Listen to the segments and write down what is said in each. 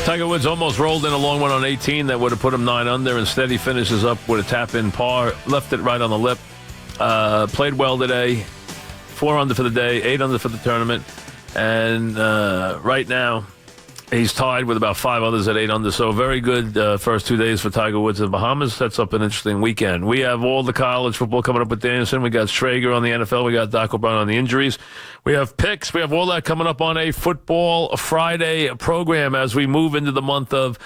Tiger Woods almost rolled in a long one on 18 that would have put him 9 under. Instead, he finishes up with a tap-in par, left it right on the lip. Played well today. 4 under for the day, 8 under for the tournament. And right now, he's tied with about 5 others at 8 under. So very good first 2 days for Tiger Woods in the Bahamas. Sets up an interesting weekend. We have all the college football coming up with Danielson. We got Schrager on the NFL. We got Doc O'Brien on the injuries. We have picks. We have all that coming up on a Football Friday program as we move into the month of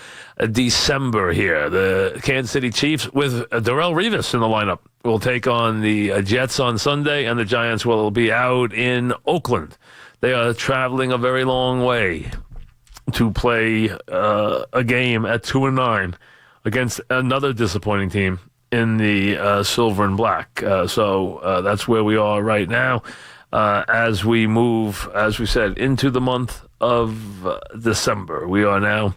December here. The Kansas City Chiefs with Darrelle Revis in the lineup will take on the Jets on Sunday, and the Giants will be out in Oakland. They are traveling a very long way to play a game at 2-9 against another disappointing team in the silver and black. So that's where we are right now as we move, as we said, into the month of December. We are now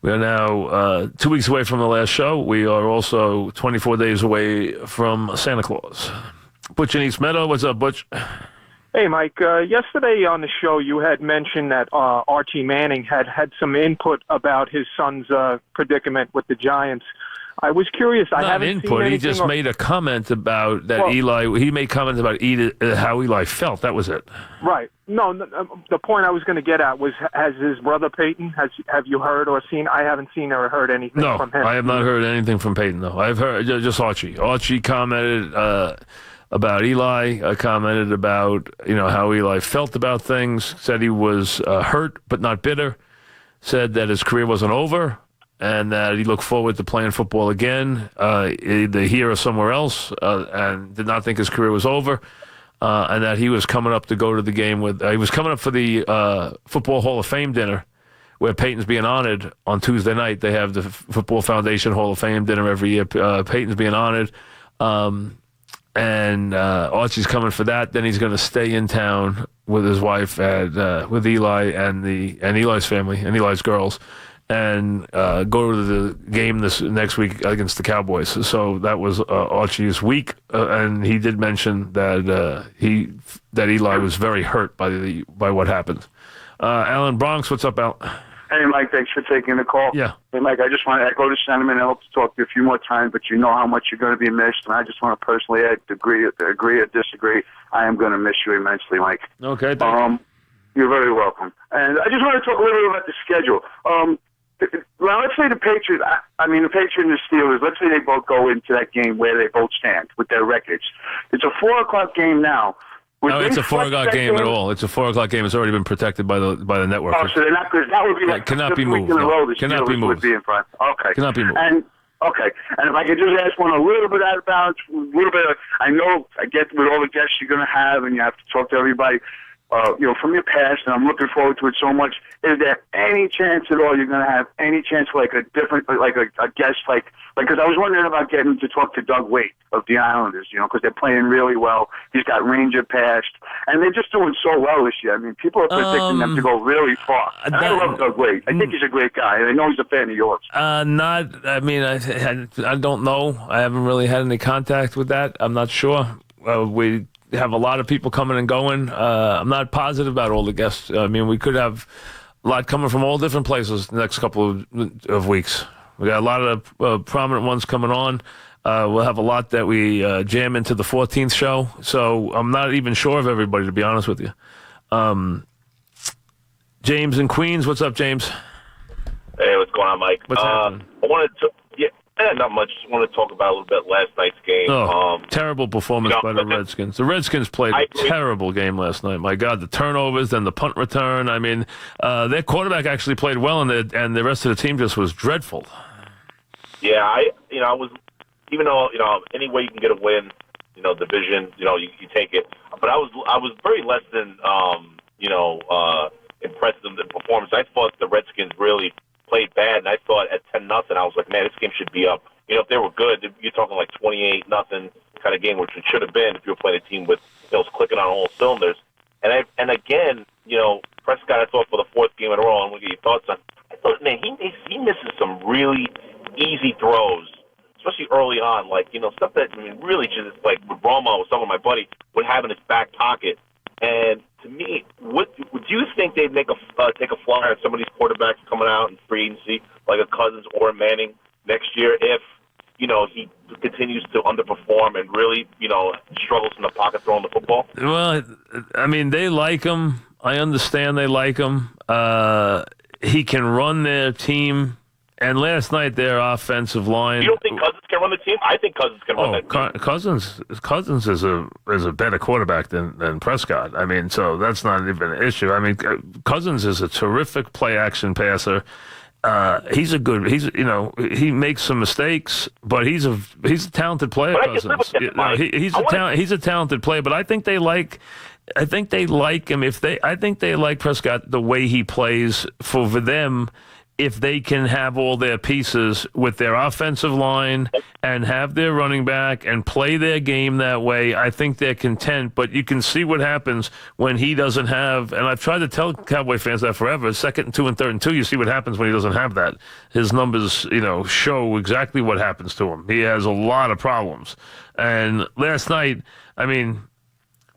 2 weeks away from the last show. We are also 24 days away from Santa Claus. Butch in East Meadow. What's up, Butch? Hey, Mike. Yesterday on the show, you had mentioned that Archie Manning had some input about his son's predicament with the Giants. I was curious. I haven't input. seen anything. He just made a comment about that. Well, Eli. He made comments about how Eli felt. That was it. Right. No, the point I was going to get at was: has his brother Peyton? Have you heard or seen? I haven't seen or heard anything from him. No, I have not heard anything from Peyton. No, I've heard just Archie. Archie commented about Eli. Commented about how Eli felt about things. Said he was hurt but not bitter. Said that his career wasn't over, and that he looked forward to playing football again, either here or somewhere else, and did not think his career was over, and that he was coming up to go to the game with. He was coming up for the Football Hall of Fame dinner, where Peyton's being honored on Tuesday night. They have the Football Foundation Hall of Fame dinner every year. Peyton's being honored, and Archie's coming for that. Then he's going to stay in town with his wife with Eli and Eli's family and Eli's girls, and go to the game this next week against the Cowboys. So that was Archie's week, and he did mention that Eli was very hurt by what happened. Alan Bronx, what's up, Al? Hey, Mike, thanks for taking the call. Yeah. Hey, Mike, I just want to echo the sentiment. I hope to talk to you a few more times, but you know how much you're going to be missed, and I just want to personally agree or disagree. I am going to miss you immensely, Mike. Okay, thank you. You're very welcome. And I just want to talk a little bit about the schedule. Well, let's say the Patriots, the Patriots and the Steelers, let's say they both go into that game where they both stand with their records. It's a 4 o'clock game now. No, it's a 4 o'clock game at all. It's a 4 o'clock game. It's already been protected by the network. Oh, so they're not good. That would be like cannot be moved. Cannot be moved. Would be in front. Okay. Cannot be moved. And if I could just ask one a little bit out of bounds, I know I get with all the guests you're going to have, and you have to talk to everybody. From your past, and I'm looking forward to it so much. Is there any chance at all you're going to have any chance for like a different, like a guest, because I was wondering about getting to talk to Doug Waite of the Islanders, because they're playing really well. He's got Ranger past, and they're just doing so well this year. I mean, people are predicting them to go really far. And I love Doug Waite. I think he's a great guy, and I know he's a fan of yours. I don't know. I haven't really had any contact with that. I'm not sure. We have a lot of people coming and going. I'm not positive about all the guests. We could have a lot coming from all different places the next couple of weeks. We got a lot of prominent ones coming on. We'll have a lot that we jam into the 14th show. So I'm not even sure of everybody, to be honest with you. James in Queens. What's up, James? Hey, what's going on, Mike? What's happening? Not much. Just want to talk about a little bit last night's game. Terrible performance by the Redskins. The Redskins played a terrible game last night. My God, the turnovers, then the punt return. Their quarterback actually played well, and the rest of the team just was dreadful. Yeah, I was, even though any way you can get a win, division, you take it. But I was very less than impressed with the performance. I thought the Redskins really played bad, and I thought at 10-0, I was like, man, this game should be up. If they were good, you're talking like 28-0 kind of game, which it should have been if you were playing a team with clicking on all cylinders. And again, Prescott, I thought for the 4th game in a row, and we'll get your thoughts on. I thought, man, he misses some really easy throws, especially early on, stuff that really just like with Romo, some of my buddy would have in his back pocket. And to me, do you think they'd make a take a flyer on some of these quarterbacks coming out in free agency, like a Cousins or a Manning next year, if he continues to underperform and really struggles in the pocket throwing the football? Well, I mean, they like him. I understand they like him. He can run their team. And last night, their offensive line. You don't think Cousins can run the team? I think Cousins can run that team. Cousins is a better quarterback than Prescott. I mean, so that's not even an issue. I mean, Cousins is a terrific play action passer. He makes some mistakes, but he's a talented player. But I can live with that, he's a talented player. But I think they like him. I think they like Prescott the way he plays for them. If they can have all their pieces with their offensive line and have their running back and play their game that way, I think they're content. But you can see what happens when he doesn't have, and I've tried to tell Cowboy fans that forever, 2nd and 2 and 3rd and 2, you see what happens when he doesn't have that. His numbers, show exactly what happens to him. He has a lot of problems. And last night, I mean,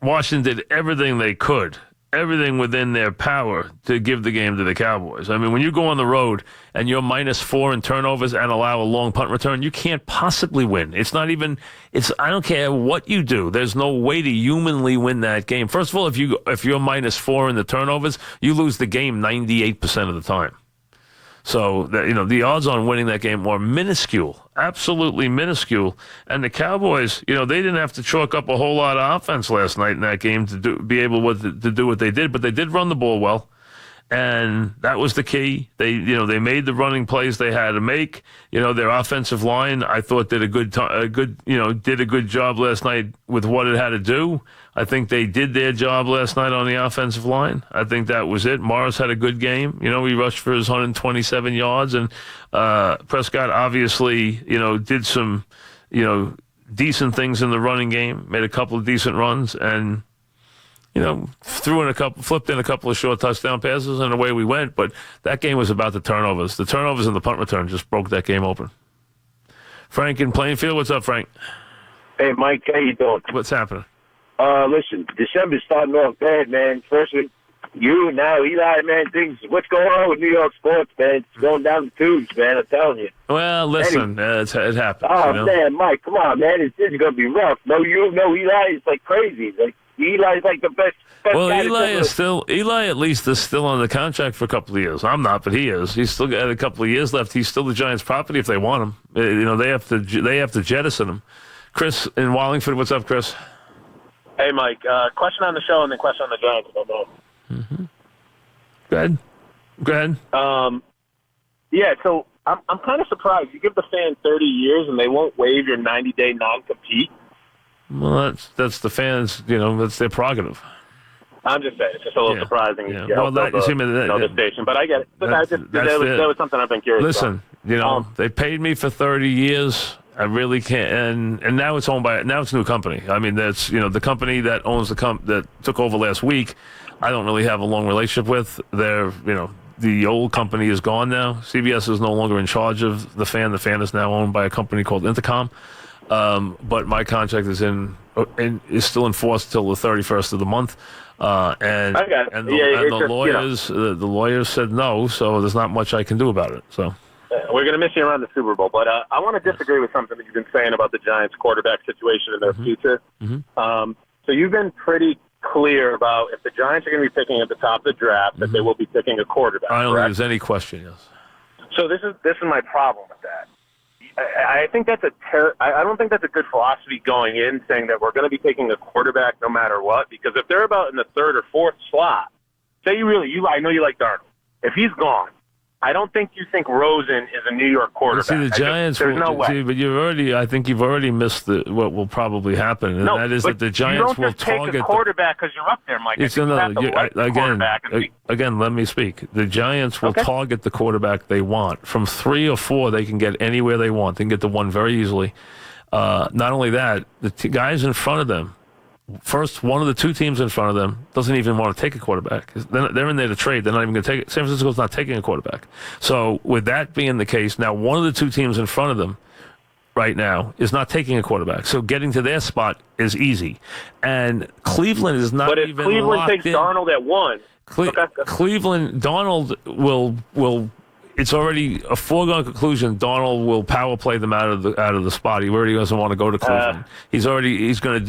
Washington did everything they could. Everything within their power to give the game to the Cowboys. I mean, when you go on the road and you're -4 in turnovers and allow a long punt return, you can't possibly win. I don't care what you do. There's no way to humanly win that game. First of all, if you're -4 in the turnovers, you lose the game 98% of the time. So, the odds on winning that game are minuscule, absolutely minuscule. And the Cowboys, they didn't have to chalk up a whole lot of offense last night in that game to be able to do what they did. But they did run the ball well, and that was the key. They made the running plays they had to make. Their offensive line, I thought, did a good job last night with what it had to do. I think they did their job last night on the offensive line. I think that was it. Morris had a good game. He rushed for his 127 yards, and Prescott obviously, did some, decent things in the running game, made a couple of decent runs, and flipped in a couple of short touchdown passes, and away we went. But that game was about the turnovers. The turnovers and the punt return just broke that game open. Frank in Plainfield, what's up, Frank? Hey, Mike, how you doing? What's happening? Listen, December's starting off bad, man. First with you, now Eli, man, what's going on with New York sports, man? It's going down the tubes, man, I'm telling you. Well, listen, it happens. Oh, man, Mike, come on, man. This is going to be rough. No, Eli is like crazy. Eli's like the best well, guy Eli at least is still on the contract for a couple of years. I'm not, but he is. He's still got a couple of years left. He's still the Giants' property if they want him. They have to jettison him. Chris in Wallingford, what's up, Chris? Hey, Mike. Question on the show and then question on the Giants. Mm-hmm. Go ahead. Yeah, so I'm kind of surprised. You give the fan 30 years and they won't waive your 90-day non-compete. Well, that's the fans. That's their prerogative. I'm just saying, it's just a little surprising. Yeah. Well, the station, but I get it. But that was something I've been curious about. Listen, they paid me for 30 years. I really can't, and now it's owned by a new company. I mean, that's the company that owns that took over last week. I don't really have a long relationship with. The old company is gone now. CBS is no longer in charge of the fan. The fan is now owned by a company called Intercom. But my contract is still in force till the 31st of the month. And the lawyers said no, so there's not much I can do about it. So. We're going to miss you around the Super Bowl, but I want to disagree with something that you've been saying about the Giants' quarterback situation and their future. Mm-hmm. So you've been pretty clear about if the Giants are going to be picking at the top of the draft, that they will be picking a quarterback. I don't think there's any question. Yes. So this is my problem with that. I think that's I don't think that's a good philosophy going in, saying that we're going to be taking a quarterback no matter what. Because if they're about in the 3rd or 4th slot, say I know you like Darnold. If he's gone, I don't think you think Rosen is a New York quarterback. See, the Giants. There's no way. But I think you've already missed what will probably happen, and that is that the Giants will target. You don't just take a quarterback because you're up there, Mike. Again, let me speak. The Giants will target the quarterback they want. From 3 or 4, they can get anywhere they want. They can get the one very easily. Not only that, the guys in front of them. First, one of the 2 teams in front of them doesn't even want to take a quarterback. They're in there to trade. They're not even going to take it. San Francisco's not taking a quarterback. So with that being the case, now one of the 2 teams in front of them right now is not taking a quarterback. So getting to their spot is easy. And Cleveland is not even locked in. But if Cleveland takes Darnold at 1, Cleveland, Darnold will. It's already a foregone conclusion. Darnold will power play them out of the spot. He already doesn't want to go to Cleveland.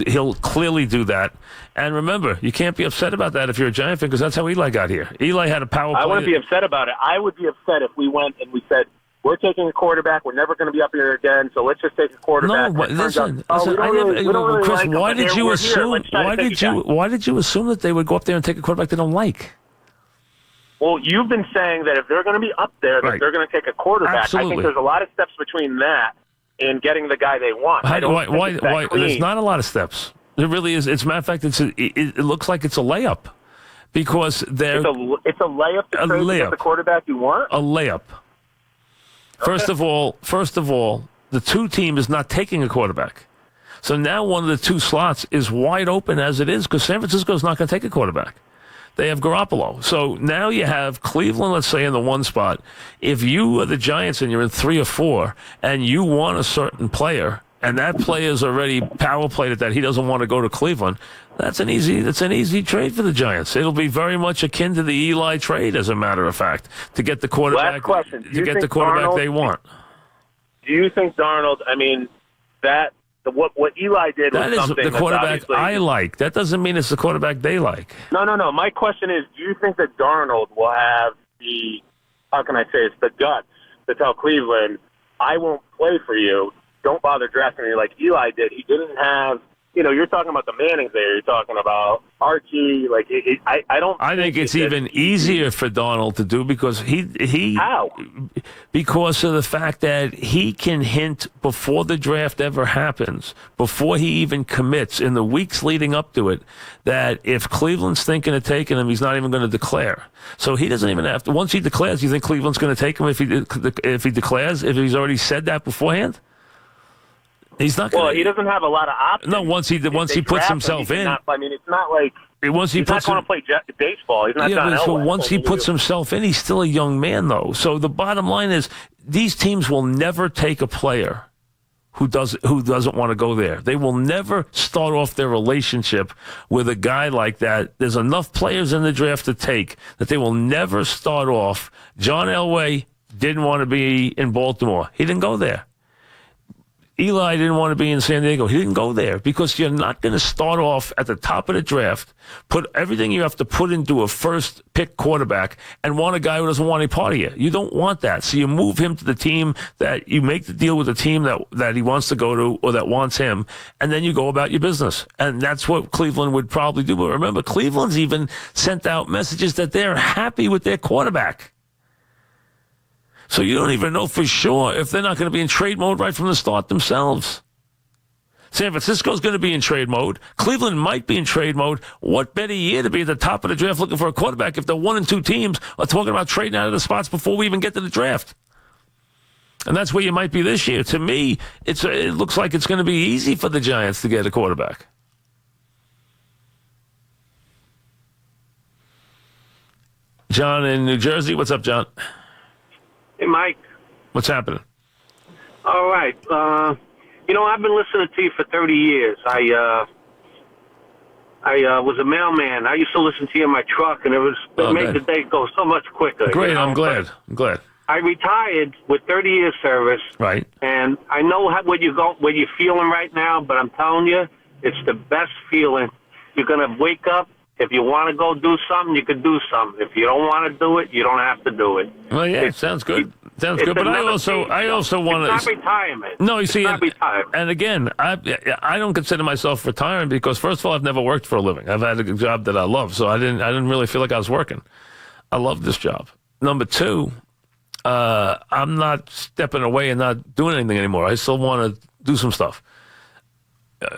He'll clearly do that. And remember, you can't be upset about that if you're a Giant fan, because that's how Eli got here. Eli had a power play. I wouldn't be upset about it. I would be upset if we went and we said, we're taking a quarterback. We're never going to be up here again, so let's just take a quarterback. No, listen. Chris, why did you assume that they would go up there and take a quarterback they don't like? Well, you've been saying that if they're going to be up there, that they're going to take a quarterback. Absolutely. I think there's a lot of steps between that and getting the guy they want. Why? There's not a lot of steps. There really is. It's a matter of fact, it looks like it's a layup because it's a layup to get the quarterback you want. A layup. First of all, the two team is not taking a quarterback. So now one of the two slots is wide open as it is because San Francisco is not going to take a quarterback. They have Garoppolo. So now you have Cleveland, let's say, in the one spot. If you are the Giants and you're in 3 or 4 and you want a certain player and that player's already power played that he doesn't want to go to Cleveland, that's an easy trade for the Giants. It'll be very much akin to the Eli trade, as a matter of fact, to get the quarterback. Last question. To get the quarterback Darnold, they want. Do you think Darnold? I mean, what Eli did that was is something the quarterback I like. That doesn't mean it's the quarterback they like. No. My question is, do you think that Darnold will have the guts to tell Cleveland, I won't play for you. Don't bother drafting me like Eli did. He didn't have. You're talking about the Mannings there. You're talking about Archie. I don't. I think it's even easier for Darnold to do because he. How? Because of the fact that he can hint before the draft ever happens, before he even commits, in the weeks leading up to it, that if Cleveland's thinking of taking him, he's not even going to declare. So he doesn't even have to. Once he declares, you think Cleveland's going to take him if he declares? If he's already said that beforehand? He's not. He doesn't have a lot of options. No, once he puts himself in. It's not like he's not going to play baseball. He's not John Elway. So once he puts himself in, he's still a young man, though. So the bottom line is, these teams will never take a player who doesn't want to go there. They will never start off their relationship with a guy like that. There's enough players in the draft to take that they will never start off. John Elway didn't want to be in Baltimore. He didn't go there. Eli didn't want to be in San Diego. He didn't go there because you're not going to start off at the top of the draft, put everything you have to put into a first-pick quarterback, and want a guy who doesn't want any part of you. You don't want that. So you move him to the team that you make the deal with the team that he wants to go to or that wants him, and then you go about your business. And that's what Cleveland would probably do. But remember, Cleveland's even sent out messages that they're happy with their quarterback. So you don't even know for sure if they're not going to be in trade mode right from the start themselves. San Francisco's going to be in trade mode. Cleveland might be in trade mode. What better year to be at the top of the draft looking for a quarterback if the 1 and 2 teams are talking about trading out of the spots before we even get to the draft? And that's where you might be this year. To me, it looks like it's going to be easy for the Giants to get a quarterback. John in New Jersey. What's up, John? Hey, Mike. What's happening? All right. I've been listening to you for 30 years. I was a mailman. I used to listen to you in my truck, and it made the day go so much quicker. Great. I'm glad. I retired with 30 years service. Right. And I know what you're feeling right now, but I'm telling you, it's the best feeling. You're going to wake up. If you want to go do something, you can do something. If you don't want to do it, you don't have to do it. Well, yeah, it sounds good. Sounds good. But I also want to. It's not retirement. No, you see, it's not retirement. And again, I don't consider myself retiring because first of all, I've never worked for a living. I've had a job that I love, so I didn't really feel like I was working. I love this job. Number 2, I'm not stepping away and not doing anything anymore. I still want to do some stuff.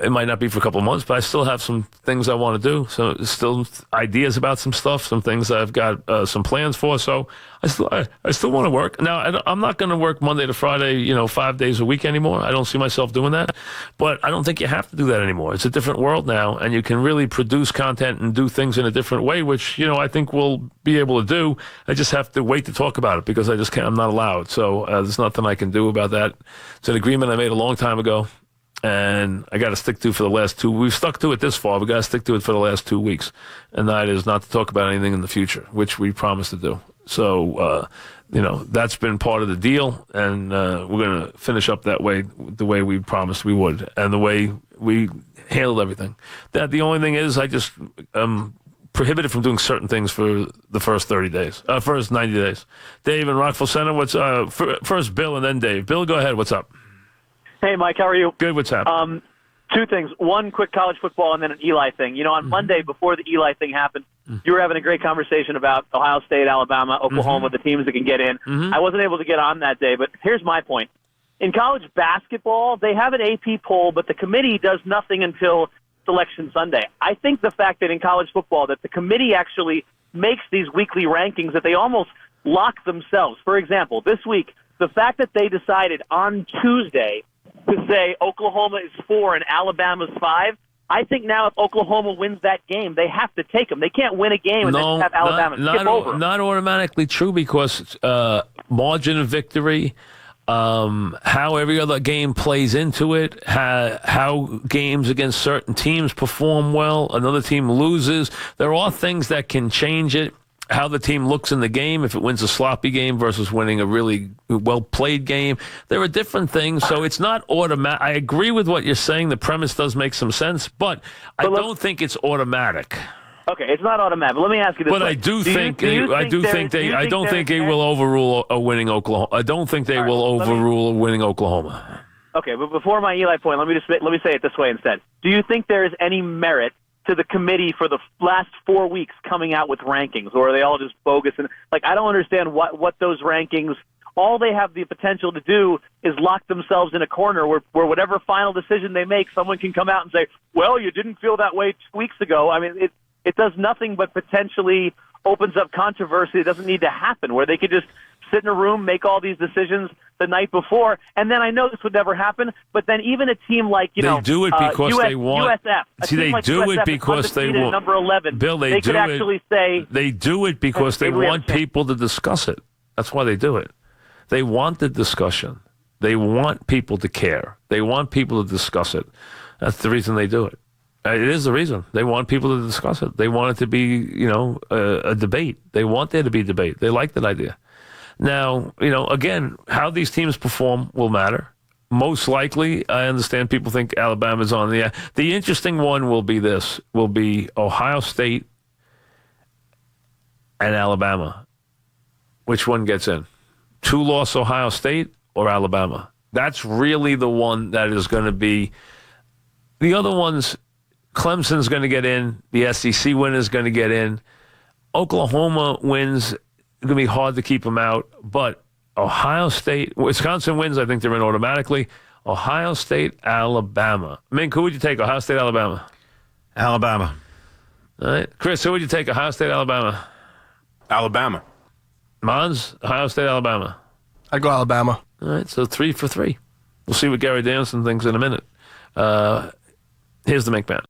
It might not be for a couple of months, but I still have some things I want to do. So still ideas about some stuff, some things I've got some plans for. So I still want to work. Now, I'm not going to work Monday to Friday, 5 days a week anymore. I don't see myself doing that. But I don't think you have to do that anymore. It's a different world now, and you can really produce content and do things in a different way, which, I think we'll be able to do. I just have to wait to talk about it because I just can't. I'm not allowed. So there's nothing I can do about that. It's an agreement I made a long time ago. and I got to stick to for the last 2. We've stuck to it this far. We got to stick to it for the last 2 weeks, and that is not to talk about anything in the future, which we promised to do. So, that's been part of the deal, and we're going to finish up that way, the way we promised we would, and the way we handled everything. That the only thing is, I just prohibited from doing certain things for the first 90 days. Dave in Rockville Center, what's first Bill and then Dave. Bill, go ahead. What's up? Hey, Mike, how are you? Good. What's happening? 2 things. One, quick college football, and then an Eli thing. On Monday, before the Eli thing happened, you were having a great conversation about Ohio State, Alabama, Oklahoma, the teams that can get in. I wasn't able to get on that day, but here's my point. In college basketball, they have an AP poll, but the committee does nothing until Selection Sunday. I think the fact that in college football that the committee actually makes these weekly rankings, that they almost lock themselves. For example, this week, the fact that they decided on Tuesday to say Oklahoma is 4 and Alabama's 5, I think now if Oklahoma wins that game, they have to take them. They can't win a game and then have Alabama skip over them. Not automatically true, because margin of victory, how every other game plays into it, how games against certain teams perform well, another team loses. There are things that can change it. How the team looks in the game, if it wins a sloppy game versus winning a really well-played game. There are different things, so it's not automatic. I agree with what you're saying. The premise does make some sense, but I don't think it's automatic. Okay, it's not automatic. But let me ask you this. But I don't think they will overrule a winning Oklahoma. I don't think they will overrule a winning Oklahoma. Okay, but before my Eli point, let me say it this way instead. Do you think there is any merit to the committee for the last 4 weeks coming out with rankings, or are they all just bogus? And I don't understand what those rankings. All they have the potential to do is lock themselves in a corner where whatever final decision they make, someone can come out and say, "Well, you didn't feel that way 2 weeks ago." I mean, it does nothing but potentially opens up controversy. It doesn't need to happen, where they could just sit in a room, make all these decisions the night before, and then I know this would never happen, but then even a team like, they do it because they want. USF. They do it because they want. Number 11. Bill, they could actually say they do it because they want people to discuss it. That's why they do it. They want the discussion. They want people to care. They want people to discuss it. That's the reason they do it. It is the reason. They want people to discuss it. They want it to be, a debate. They want there to be debate. They like that idea. Now, again, how these teams perform will matter. Most likely, I understand people think Alabama's on the. The interesting one will be Ohio State and Alabama. Which one gets in? 2-loss Ohio State or Alabama? That's really the one that is going to be. The other ones, Clemson's going to get in. The SEC winner is going to get in. Oklahoma wins. It's going to be hard to keep them out, but Ohio State, Wisconsin wins, I think they're in automatically. Ohio State, Alabama. Mink, who would you take, Ohio State, Alabama? Alabama. All right. Chris, who would you take, Ohio State, Alabama? Alabama. Mons, Ohio State, Alabama. I'd go Alabama. All right, so 3 for 3. We'll see what Gary Danielson thinks in a minute. Here's the Mink Man.